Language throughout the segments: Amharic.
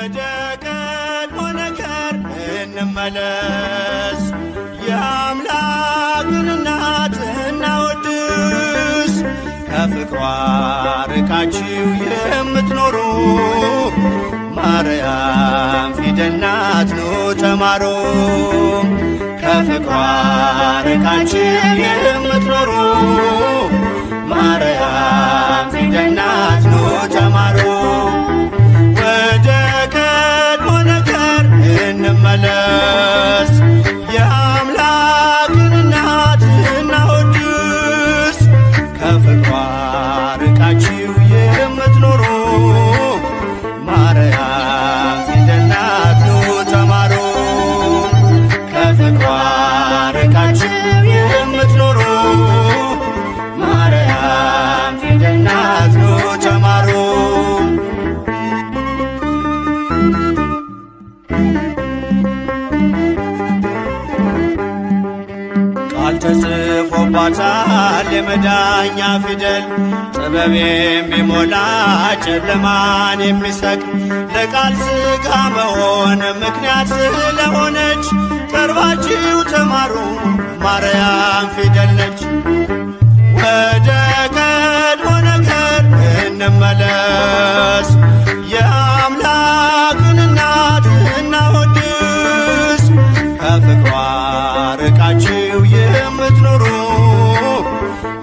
ወደ ቀድሞ ነገር እንመለስ። የአምላክን እናት እናወድስ። ከፍቅሯ ርቃችሁ የምትኖሩ ማርያም ፊደል ናት ኑ ተማሩ። ከፍቅሯ ርቃችሁ የምትኖሩ ማርያም ፊደል ናት ኑ ተማሩ። ወደ ቀድሞ ነገር እንመለስ። የአምላክን እናት እናወድስ። ከፍቅሯ ርቃችሁ የምትኖሩ ማርያም ፊደል ናት ኑ ተማሩ። ከፍቅሯ ርቃችሁ የምትኖሩ ማርያም ፊደል ናት ኑ ተማሩ። ቃል ተጽፎባታል የመዳኛ ፊደል፣ ጥበብ የሚሞላ ጨለማን የሚሰቅ ለቃል ሥጋ መሆን ምክንያት ስለሆነች ቀርባችሁ ተማሩ ማርያም ፊደል ነች። ወደ ቀድሞ ነገር እንመለስ። የአምላክን እናት እናወድስ። ከፍቅሯ ርቃችሁ የምትኖሩ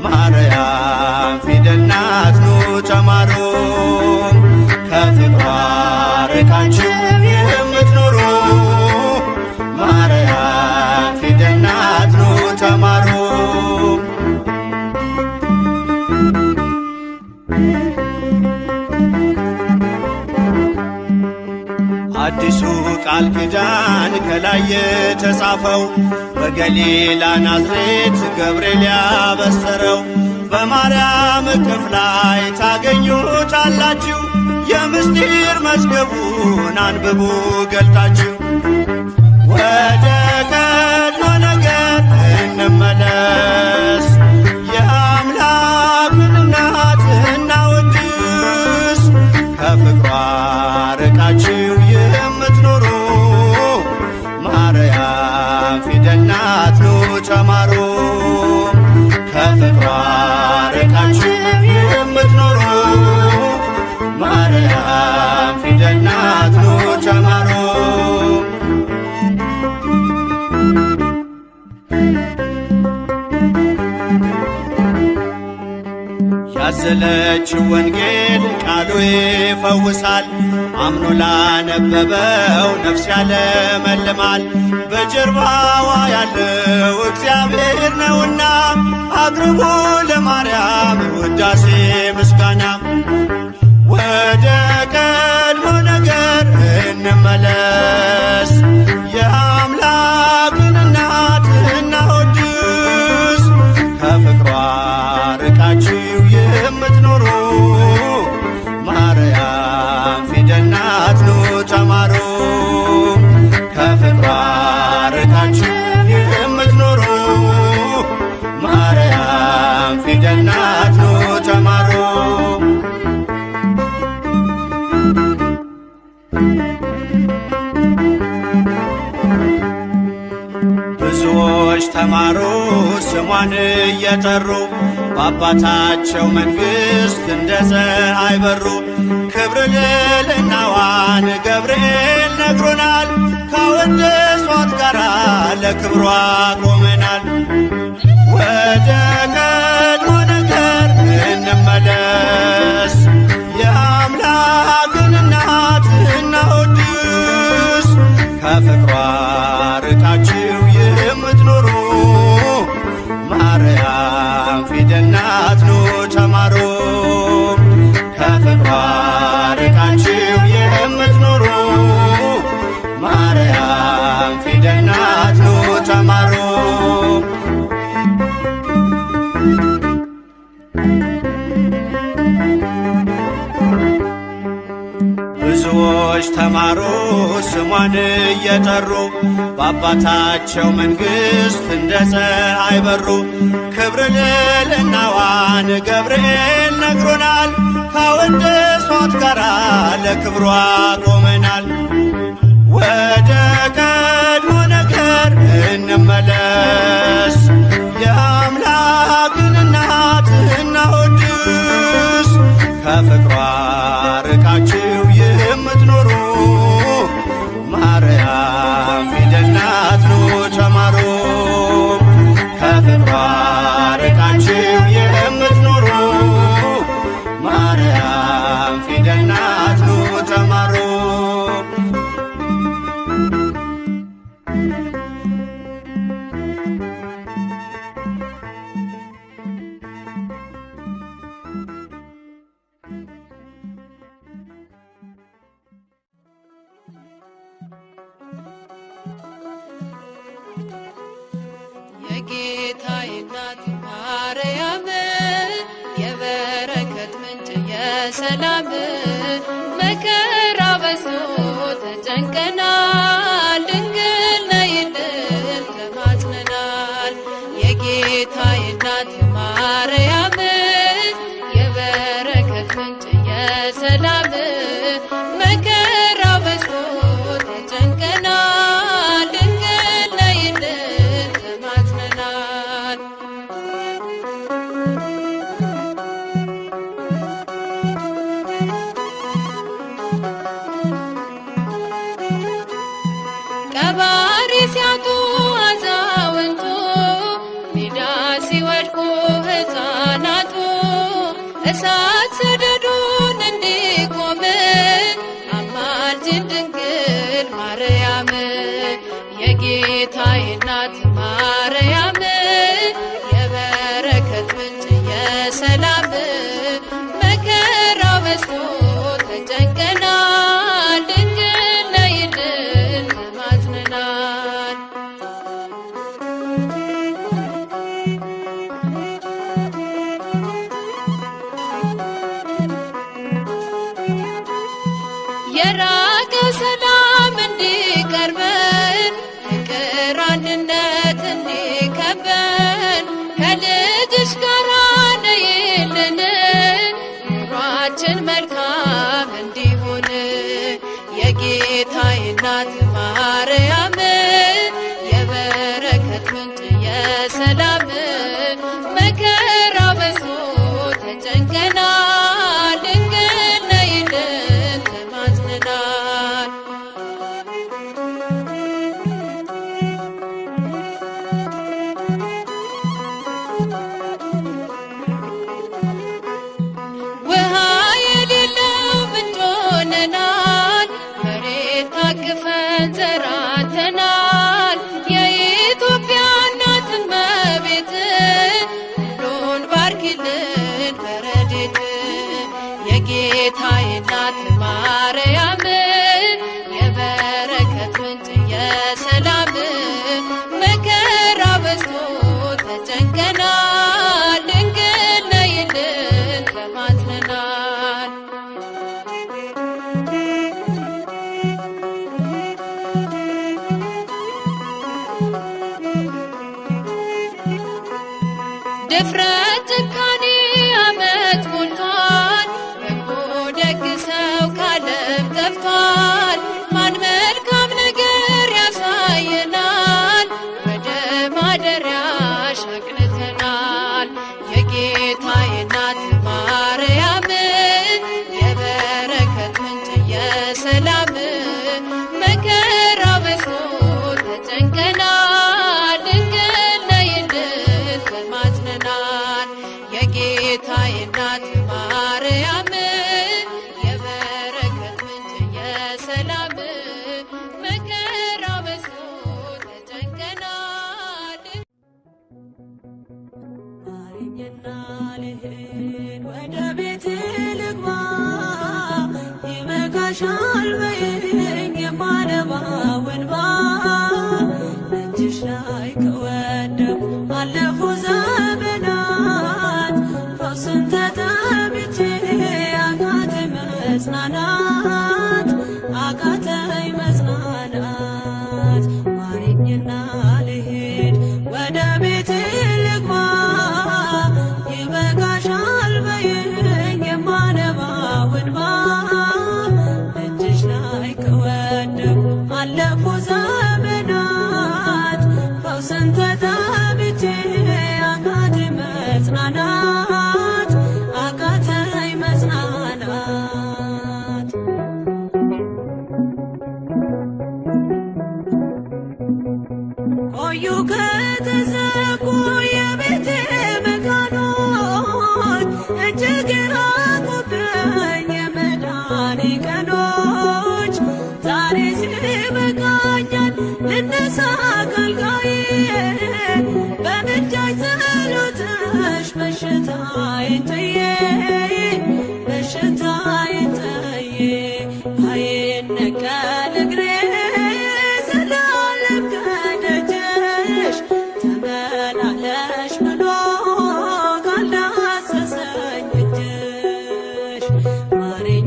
ማርያም ፊደል ናት ኑ ተማሩ። ከፍቅሯ ርቃችሁ የምትኖሩ ማርያም ፊደል ናት ኑ ተማሩ። አዲሱ ቃል ኪዳን ከላይ የተጻፈው በገሊላ ናዝሬት ገብርኤል ያበሰረው በማርያም እቅፍ ላይ ታገኙታላችሁ። የምስጢር መዝገቡን አንብቡ ገልጣችሁ። ወደ ቀድሞ ነገር እንመለስ። የአምላክን እናት እናወድስ። ከፍቅሯ ርቃችሁ የምትኖሩ ማርያም ፊደል ናት ኑ ተማሩ። ከፍቅሯ ርቃችሁ የምትኖሩ ማርያም ፊደል ናት ኑ ተማሩ። ያዘለችው ወንጌል ቃሉ ይፈውሳል። አምኖ ላነበበው ነፍስ ያለመልማል። በጀርባዋ ያለው እግዚአብሔር ነውና አቅርቡ ለማርያም ውዳሴ ምስጋና። ወደ ቀድሞ ነገር እንመለስ። የአምላክን እናት እናወድስ። ከፍቅሯ ርቃችሁ የምትኖሩ ማርያም ፊደል ናት ኑ ተማሩ። ከፍቅሯ ርቃችሁ የምትኖሩ ማርያም ፊደል ናት ኑ ተማሩ። ብዙዎች ተማሩ ስሟን እየጠሩ በአባታቸው መንግሥት እንደ ፀሐይ በሩ። ክብር ልዕልናዋን ገብርኤል ነግሮናል። ካወደሷት ጋራ ለክብሯ ቆመናል። ወደ ቀድሞ ነገር እንመለስ። የአምላክን እናት እናወድስ። ከፍቅሯ ርቃችሁ የምትኖሩ ማርያም ፊደል ናት ኑ ተማሩ። ከፍቅሯ ርቃችሁ የምትኖሩ ማርያም ፊደል ናት ኑ ተማሩ። ብዙዎች ተማሩ ስሟን እየጠሩ በአባታቸው መንግሥት እንደ ፀሐይ በሩ። ክብር ልዕልናዋን ገብርኤል ነግሮናል። ካወደሷት ጋራ ለክብሯ ቆመናል። ወደ ቀድሞ ነገር እንመለስ፣ የአምላክን እናት እናወድስ። ከፍቅሯ ርቃችሁ የምትኖሩ ማርያም ፊደል ናት ኑ ተማሩ። ከፍቅሯ ርቃችሁ የምትኖሩ ማርያም ፊደል ናት ኑ ተማሩ። የጌታዬ እናት ማርያም የበረከት ምንጭ የሰላም መከራ በዝቶ ተጨንቀናል፣ ድንግል ነይልን ተማጽነናል። የጌታዬ እናት ማርያም የበረከት ምንጭ የሰላም መከራ በዝቶ ተጨንቀናል፣ ድንግል ነይልን ተማጽነናል። ቀባሪ ሲያጡ አዛውንቱ ሜዳ ሲወድቁ ሕፃናቱ እሳት ሰደዱን እንዲቆም አማልጅን ድንግል ማርያም። የጌታዬ እናት ማርያም የበረከት ምንጭ የሰላም መከራ በዝቶ ተጨንቀናል፣ ድንግል ነይልን ተማጽነናል። የራቀ ሰላም እንዲቀርበን ፍቅር አንድነት እንዲከበን ከልጅሽ ጋር ነይልን ኑሯችን መልካም እንዲሆን። የጌታዬ እናት ማርያም የበረከት ምንጭ የሰላም መከራ በዝቶ ተጨንቀናል፣ ድንግል ነይልን ተማጽነናል። ውሃ የሌለው ምንጭ ሆነናል፣ መሬት ታቅፈን ዘራተናል። የኢትዮጵያ እናት እመቤት ሁሉን ባርኪልን በረድኤት። የጌታዬ እናት ማርያም የበረከት ምንጭ የሰላም መከራ በዝቶ ተጨንቀናል፣ ድንግል ነይልን ተማጽነናል። ድፍረት ጭካኔ ዓመት ሞልቷል፣ በጎ ደግ ሰው ካለም ጠፍቷል። ማን መልካም ነገር ያሳየናል፣ ወደ ማደሪያሽ አቅንተናል። የጌታዬ እናት ማርያም የበረከት ምንጭ የሰላም መከራ በዝቶ ተጨንቀናል፣ ድንግል ነይልን ተማጽነናል። የጌታዬ እናት ማርያም የበረከት ምንጭ የሰላም መከራ በዝቶ ተጨንቀናል። ማረኝና ልሂድ ወደ ቤት ልግባ፣ ይበቃሻል በይኝ የማነባው እንባ። እጅሽ ላይ ከወደቁ አለፉ ዘመናት ፈውስን ተጠምቄ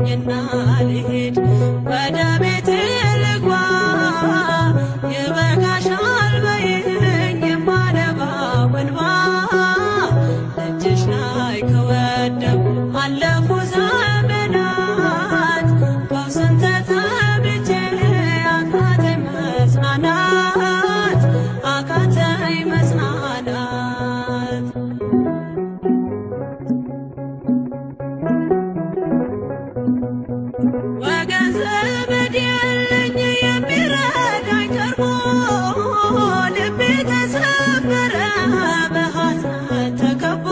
ማረኝና ልሂድ ወደ ቤቴ ልግባ ይበቃሻል በይኝ የማነባው እንባ ደጅሽ ላይ ከወደኩ አለፉ ዘመናት ፈውስን ተጠምቼ አቃተኝ መጽናናት አቃተኝ መጽናናት ወገን ዘመድ የለኝ የሚረዳኝ ቀርቦ ልቤ ተሰበረ በሐዘን ተከቦ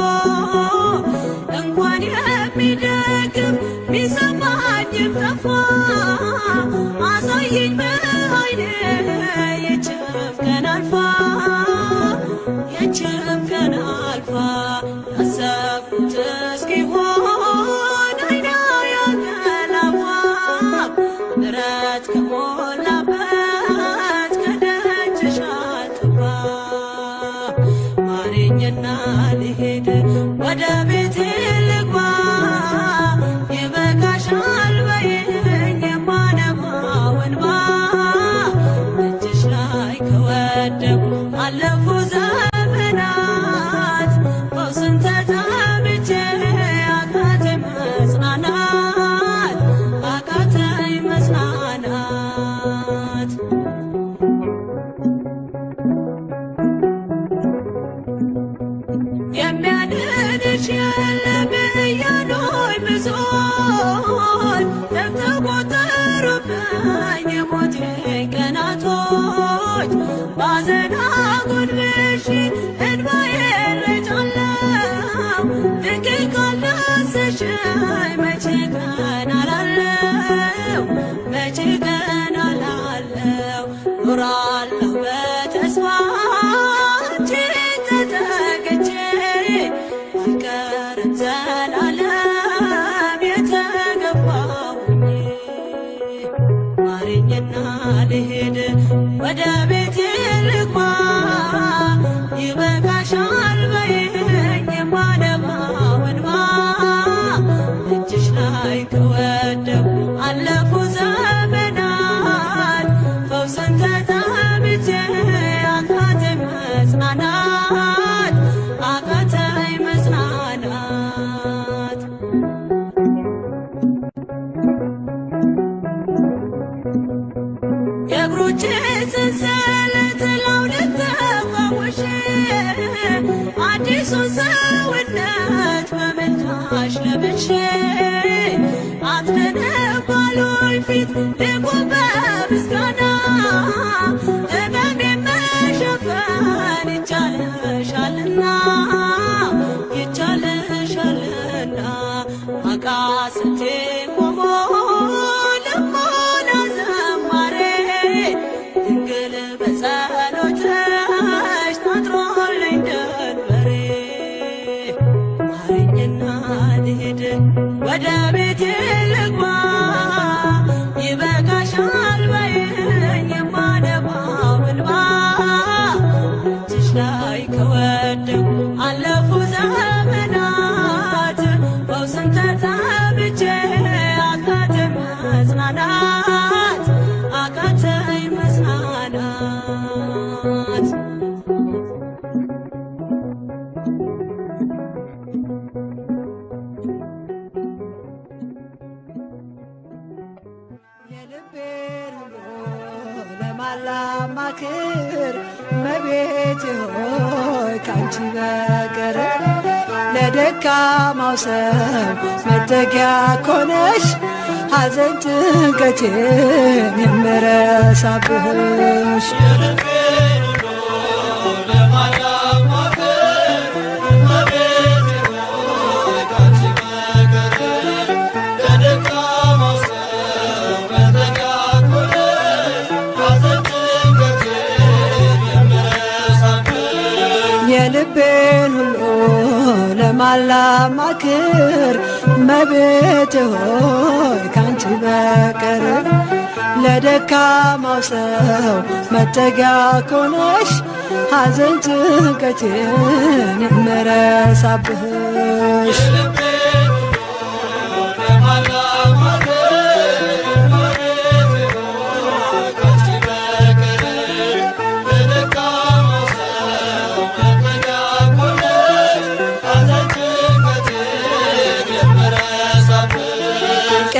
እንኳን የሚደግፍ ቢሰማኝም ጠፋ አሳየኝ በዓይኔ ይህችም ቀን አልፋ ይህችም ቀን አልፋ ያሰብኩት እስኪሆን አይኔ ያንቀላፋ ምሕረት ከሞላበት ከደጅሽ አልጠፋ ማረኝና ልሂድ ወደ ቤቴ ልግባ ይበቃሻል በይኝ የማነባው እንባ እጅሽ ላይ ከወደኩ አለፉ ዘመናት ፈውስን ተጠምቼ አቃተኝ መጽናናት አቃተኝ መጽናናት የሚያድንሽ የለም እያሉኝ ብዙዎች ተቆጠሩብኝ የሞቴ ቀናቶች ባዘን አጎንብሼ እንባዬን ረጫለሁ ድንግል ካልዳሰስሽኝ መቼ ቀን አላለው መቼ ቀን አላለው ኖራለሁ በተስፋ አንቺን ተጠግቼ አልቀርም ዘላለም የተገባሁኝ ማረኝና ልሂድ ወደ ቤቴ ልግባ ይበቃሻል በይኝ የማነባው እንባ እጅሽ ላይ ከወደኩ አለፉ ዘመናት ፈውስን ተጠምቼ አቃተኝ መጽናናት አቃተኝ መጽናናት የእግሮቼ ሰንሰለት ላውልቅ ተፈውሼ አዲሱን ሰውነት በምልጃሽ ለብሼ አትነባሉኝ ፊት ልቁም በምስጋና ሕመሜን መሸፈን ይቻልሻልና ይቻልሻልና አቃስቴ ቆሞ ልሞና ዘማሬ ድንግል በጸሎትሽ ታጥሮልኝ ደንበሬ ማረኝና ልሂድ ወደ ቤቴ ልግባ ይበቃሻል በይኝ የማነባው እንባ እጅሽ ላይ ከወደኩ አለፉ ዘመናት ፈውስን ተጠምቼ አቃተኝ መጽናናት አቃተኝ መጽናናት የልቤን ሁሉ ለማላማክር እመቤቴ ሆይ ካንቺ በቀር ለደካማው ሰው መጠጊያ ኮነሽ ሐዘን ጭንቀቴን የምረሳብሽ የልቤን ሁሉ ለማላማክር እመቤቴ ሆይ ካንቺ በቀር ለደካማው ሰው መጠጊያ ኮነሽ ሐዘን ጭንቀቴን የምረሳብሽ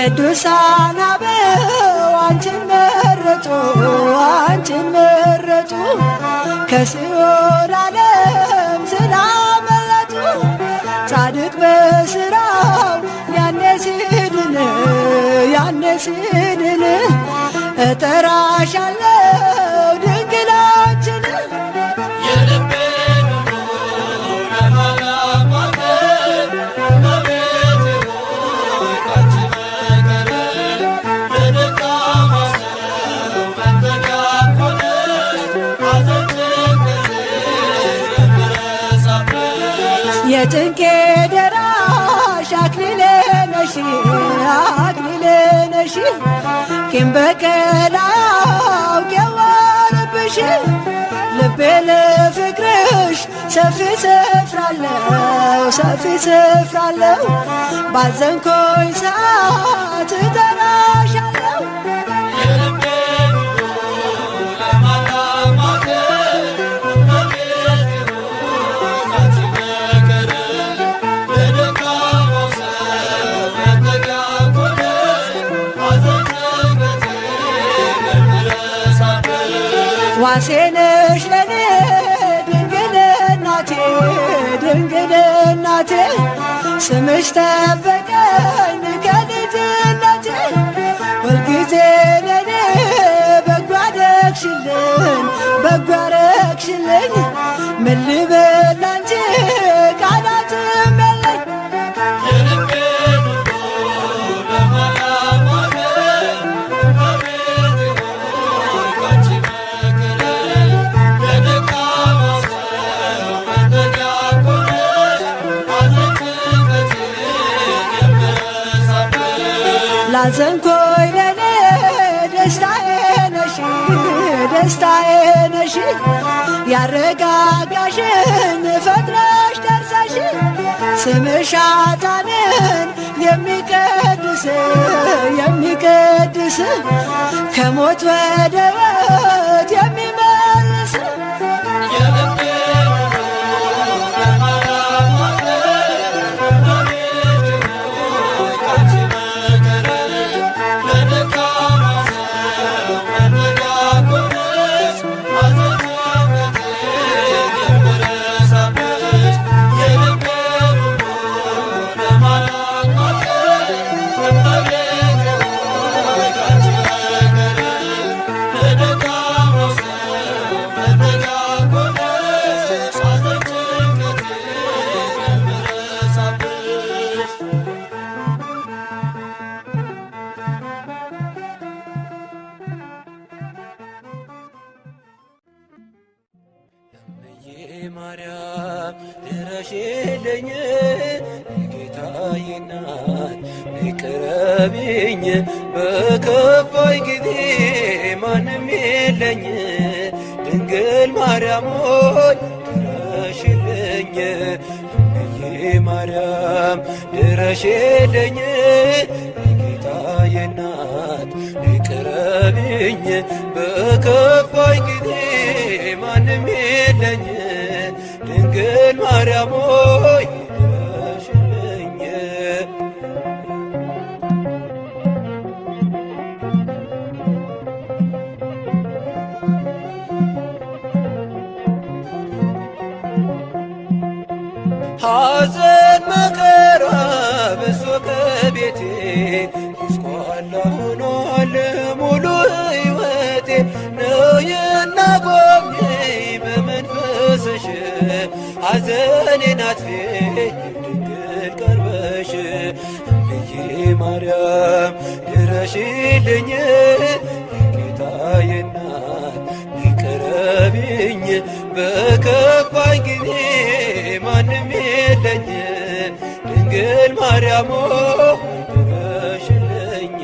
ቅዱሳን አበው አንቺን መረጡ አንቺን መረጡ ከሲኦል ዓለም ስላመለጡ ጻድቅ በሥራው ያኔ ሲድን እጠራሻለሁ ድንግላችን የልቤን ሁሉ ለማላማከር እመቤቴ ሆይ ካንቺ በቀር ለደካማ ሰው መጠጊያ ሆነሽ ሐዘን ጭንቀቴ የምረሳብሽ የጭንቄ ደራሽ አክሊሌ ነሽ ቂም በቀል አውቄዋለሁብሽ ልቤ ለፍቅርሽ ሰፊ ስፍራ አለው ባዘንኩኝ ሰዓት እጠራሻለሁ የልቤን ሁሉ ለማላማከር እመቤቴ ሆይ ካንቺ በቀር ለደካማ ሰው መጠጊያ ሆነሽ ሐዘን ጭንቀቴ የምረሳብሽ ዋሴ ነሽ ለኔ ድንግል እናቴ ስምሽ ጠበቀኝ ከልጅነቴ ሁልጊዜ ለኔ በጎ አደረግሽልኝ ምን ልበል ላንቺ ቃላትም የለኝ የልቤን ሁሉ ለማላማከር እመቤቴ ሆይ ካንቺ በቀር ለደካማ ሰው መጠጊያ ሆነሽ ሐዘን ጭንቀቴ የምረሳብሽ ላዘንኮይ ለኔ ደስታዬ ነሽ ያረጋጋሽን ፈጥነሽ ደርሰሽ ስምሽ ኃጥአንን የሚቀድስ ከሞት ወደ ሕይወት የሚመልስ የልቤን ሁሉ ለማላማከር እመቤቴ ሆይ ካንቺ በቀር ለደካማ ሰው መጠጊያ ሆነሽ ሐዘን ጭንቀቴ የምረሳብሽ የልቤን ሁሉ ለማላማከር እመቤቴ ሆይ ካንቺ በቀር ለደካማ ሰው መጠጊያ ሆነሽ ሐዘን ጭንቀቴ የምረሳብሽ እምዬ ማርያም ድረሽልኝ የጌታዬ እናት ነይ ቅረቢኝ በከፋኝ ጊዜ ማንም የለኝ ድንግል ማርያም ሆይ ድረሽልኝ እምዬ ማርያም ድረሽልኝ የጌታዬ እናት ነይ ቅረቢኝ በከፋኝ ጊዜ ማንም የለኝ ድንግል ማርያም ሆይ ድረሽልኝ ሐዘን መከራ በዝቶ ከቤቴ ጎስቋላ ሆኗል ሙሉ ሕይወቴ ነይና ጎብኚኝ በመንፈስሽ ሐዘኔን አጥፊ ድንግል ቀርበሽ እምዬ ማርያም ድረሽልኝ የጌታዬ እናት ነይ ቅረቢኝ በከፋኝ ጊዜ ማንም የለኝ ድንግል ማርያም ሆይ ድረሽልኝ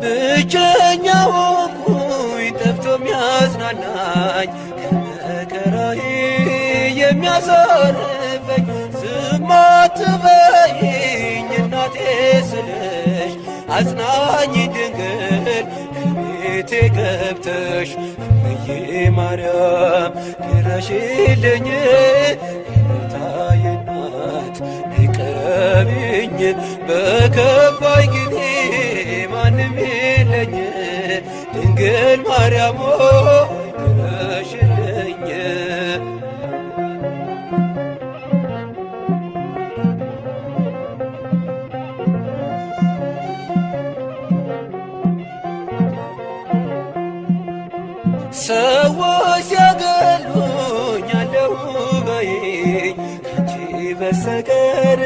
ብቸኛ ሆንኩኝ ጠፍቶ የሚያጽናናኝ ከመከራዬ የሚያሳርፈኝ ዝም አትበይኝ እናቴ ስልሽ አጽናኝ ድንግል ከቤቴ ቤቴ ገብተሽ እምዬ ማርያም ድረሽልኝ ጌታዬ እናት ነይ ቅረቢኝ በከፋኝ ጊዜ ማንም የለኝ ድንግል ማርያም ሆይ ድረሽልኝ ሰዎች ሲያገሉኝ አለሁ በይኝ ካንቺ በስተቀር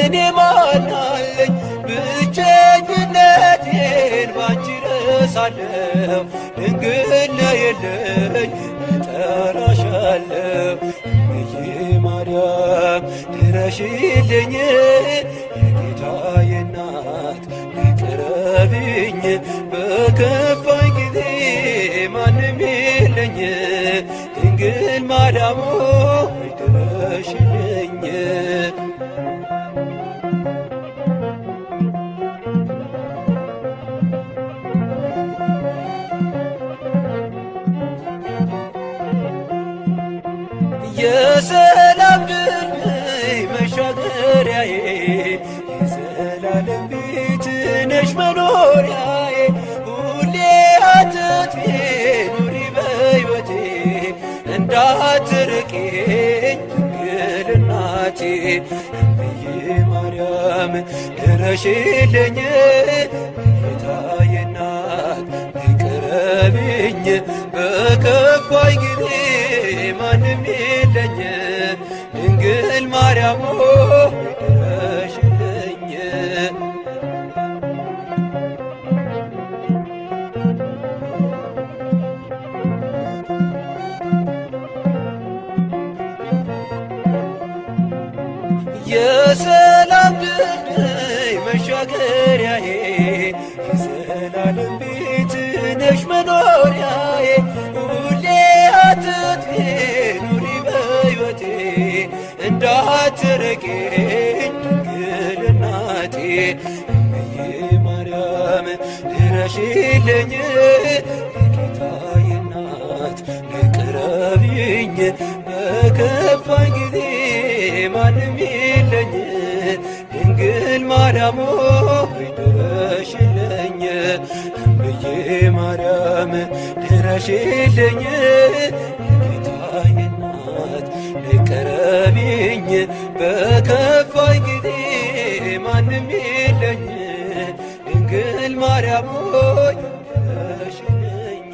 እኔ ማን አለኝ? ብቸኝነቴን ባንቺ ረሳለሁ ድንግል ነይልኝ እጠራሻለሁ እምዬ ማርያም ድረሽልኝ የጌታዬ እናት ነይ ቅረቢኝ በከፋኝ ጊዜ ማንም የለኝ ድንግል ማርያም ሆይ ድረሽልኝ የሰላም ድልድይ መሻገሪያዬ የዘላለም ቤት ነሽ መኖሪያዬ ሁሌ አትጥፊ ኑሪ በሕይወቴ እንዳትርቂኝ ድንግል እናቴ እምዬ ማርያም ድረሽልኝ ጌታዬ እናት ነይ ቅረቢኝ በከፋኝ ጊዜ ማንም የለኝ ድንግል ማርያም ሆይ ድረሽልኝ የሰላም ድልድይ መሻገሪያዬ የዘላለም ቤት ነሽ መኖሪያዬ ሁሌ አትጥፊ ኑሪ በሕይወቴ እንዳትርቂኝ ድንግል እናቴ እምዬ ማርያም ድረሽልኝ የጌታዬ እናት ነይ ቅረቢኝ በከፋኝ ጊዜ ማንም የለኝ ድንግል ማርያም ሆይ ድረሽልኝ እምዬ ማርያም ድረሽልኝ የጌታዬ እናት ነይ ቅረቢኝ በከፋኝ ጊዜ ማንም የለኝ ድንግል ማርያም ሆይ ድረሽልኝ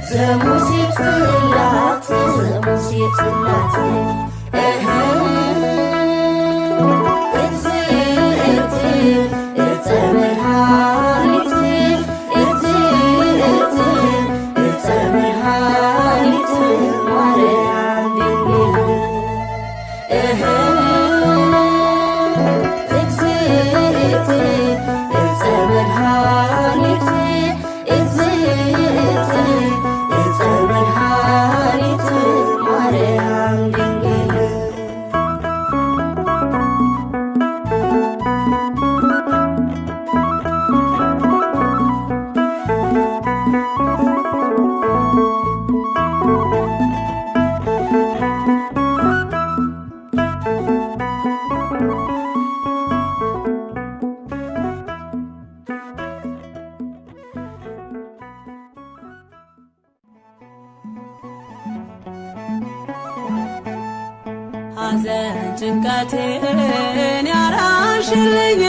ዘሙሴ ጽላት ሐዘን ጭንቀቴን ያራሽልኝ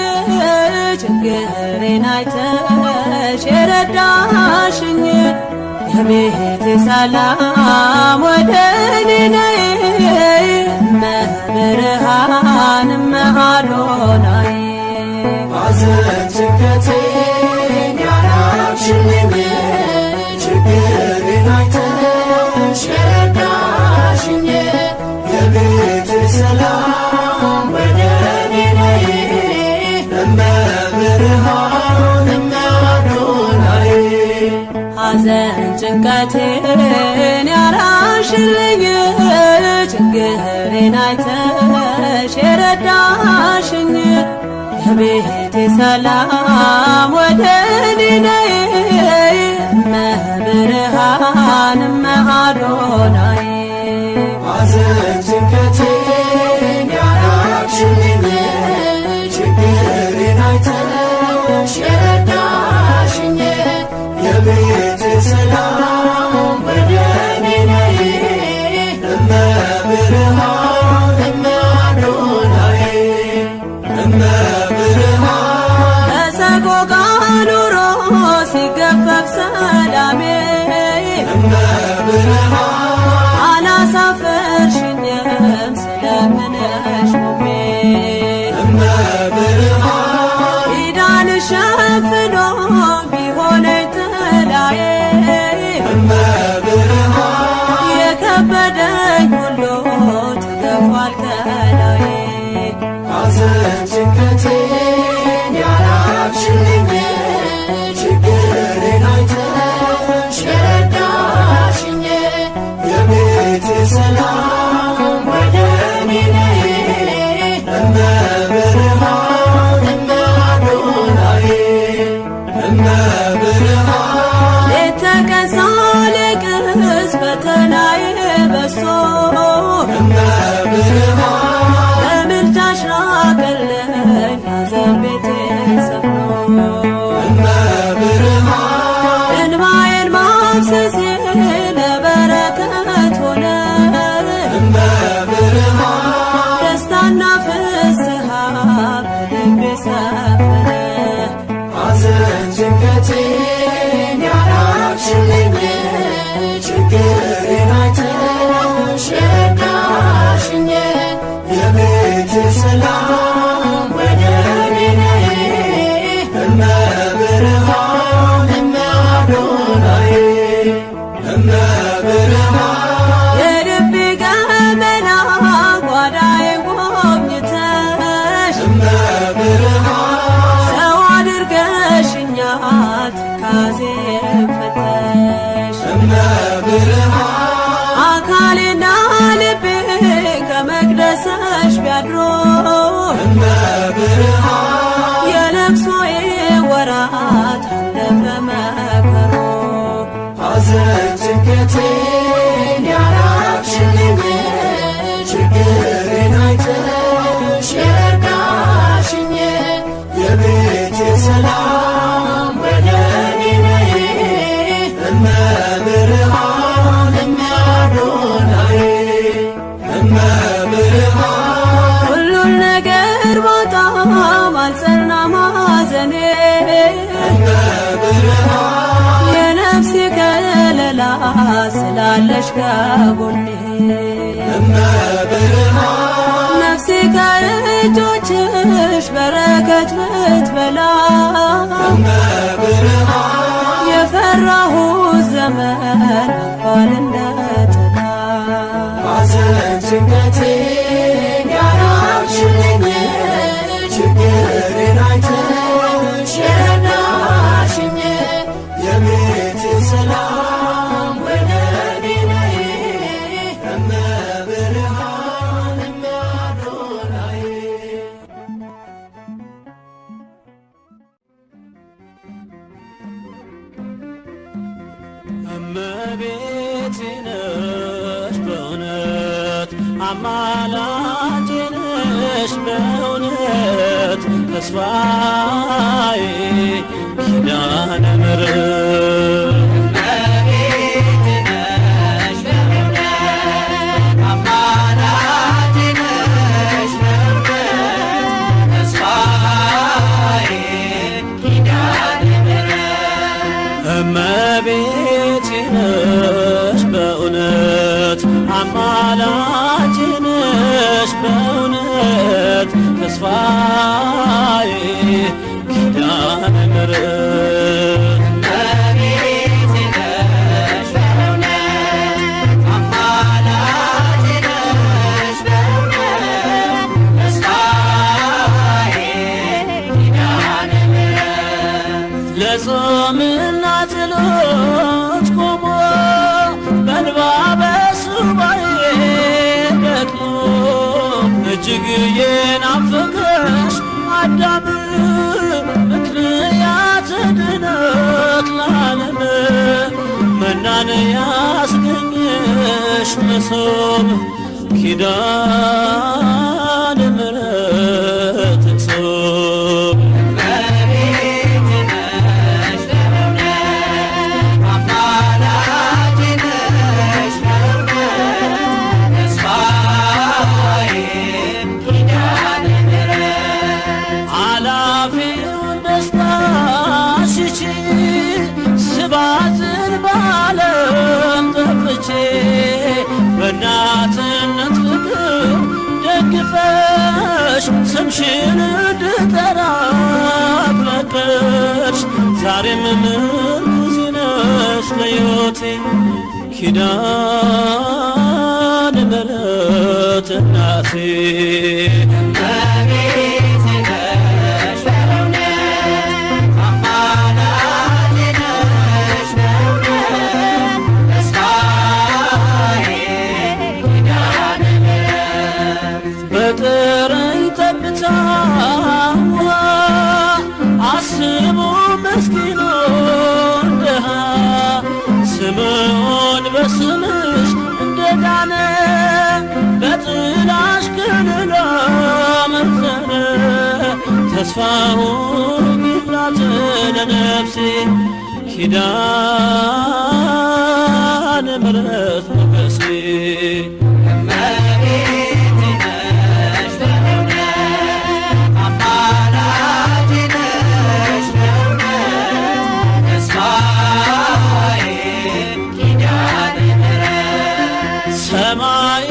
ችግሬን አይተሽ የረዳሽኝ የቤቴ ሰላም ወደ እኔ ነይ እመብርሃን እመአዶናይ ሐዘን ጭንቀቴን ያራቅሽልኝ ችግሬን አይተሽ የረዳሽኝ የቤቴ ሰላም ወደ እኔ ነይ እመብርሃን እመአዶናይ ሐዘን ጭንቀቴን ያራሽልኝ ችግሬን አይተሽ የረዳሽኝ የቤቴ ሰላም ወደ እኔ ነይ እመብርሃን እመአዶናይ ሐዘን ጭንቀቴን ያራቅሽልኝ ችግሬን አይተሽ የረዳሽኝ የቤቴ ሰላም ወደ እኔ ነይ እመብርሃን እመአዶናይ እመብርሃን በሰቆቃ ኑሮ ሲገፈፍ ሰላሜ እመብርሃን አላሳፈርሽኝም ስለምንሽ ቆሜ እመብርሃን ኪዳንሽ ሸፍኖ ቢሆነኝ ጥላዬ እመብርሃን የከበደኝ ሁሉ ተገፏል ከላዬ ሐዘን ጭንቀቴን ያራቅሽልኝ ችግሬን አይተሽ የረዳሽኝ የቤቴ ሰላም ወደ እኔ ነይ እመብርሃን እመአዶናይ እመብርሃን ሌት ተቀን ሳለቅስ ፈተናዬ በዝቶ እመብርሃን በምልጃሽ ራቀልኝ ሐዘን ቤቴ ሰፍኖ እመብርሃን እንባዬን ማፍሰሴ ለበረከት ሆነ እመብርሃን ደስታና ፍስሃ በልቤ ሰፈነ ሐዘን ጭንቀቴን ያራቅሽልኝ ችግሬን አይተሽ የረዳሽኝ የቤቴ ሰላም ወደ እኔ ነይ እመብርሃን እመአዶናይ እመብርሃን የልቤ ገመና ጓዳዬን ጎብኝተሽ እመብርሃን ሰው አድርገሽኛል ትካዜን ፈተሽ እመብርሃን አካሌና ልቤ ከመቅደስሽ ቢያድሮ እመብርሃን የለቅሶዬ ወራት አለፈ መከሮ ሐዘን ጭንቀቴን ያራቅሽልኝ ችግሬን አይተሽ የረዳሽኝ የቤቴ ሰላም ወደ እኔ ነይ እመብርሃን እመአዶናይ እመብርሃን ሁሉን ነገር ባጣም አልጸናም ሐዘኔ እመብርሃን የነፍሴ ከለላ ስላለሽ ከጎኔ እመብርሃን ነፍሴ ከእጆችሽ በረከት ብትበላ እመብርሃን የፈራሁት ዘመን አልፏል እንደ ጥላ ሐዘን ጭንቀቴን ያራቅሽልኝ ችግሬን አይተሽ የረዳሽኝ የቤቴ ሰላም ወደ እኔ ነይ እመብርሃን እመአዶናይ እመቤቴ ነሽ በእውነት አማላጄ ነሽ በእውነት ተስፋዬ ኪዳነ ምሕረት እመቤቴ ነሽ በእውነት አማላጄ ነሽ በእውነት ተስፋዬ ኪዳነ ምሕረት እመቤቴ ነሽ በእውነት አማላጄ ነሽ በእውነት ተስፋዬ ኪዳነ ምሕረት እመቤቴ ነሽ በእውነት አማላጄ ነሽ በእውነት ተስፋዬ ኪዳነ ምሕረት ለጾምና ጸሎት ቆሞ በእንባ በሱባኤ ደክሞ እጅግ የናፈቀሽ አዳም ምክንያት ድነት ለዓለም መናን ያስገኘሽ መሶብ ኪዳነ ምሕረት እቅሶብ ስባትን ባለም ጠፍቼ በእናትነት ፍቅር ደግፈሽ ስምሽን እንድጠራ ፈቀድሽ ዛሬም ምርኩዜ ነሽ ለሕይወቴ ኪዳነ ምሕረት እናቴ በጥረኝ ጠብታ ውሃ አስቡ ምስኪኑን ድሃ ስምዖን በስምሽ እንደዳነ በጥላሽ ከለላ መከረ ተስፋውን ይላት ለነፍሴ ኪዳነ ምሕረት ሞገሴ ሰማይ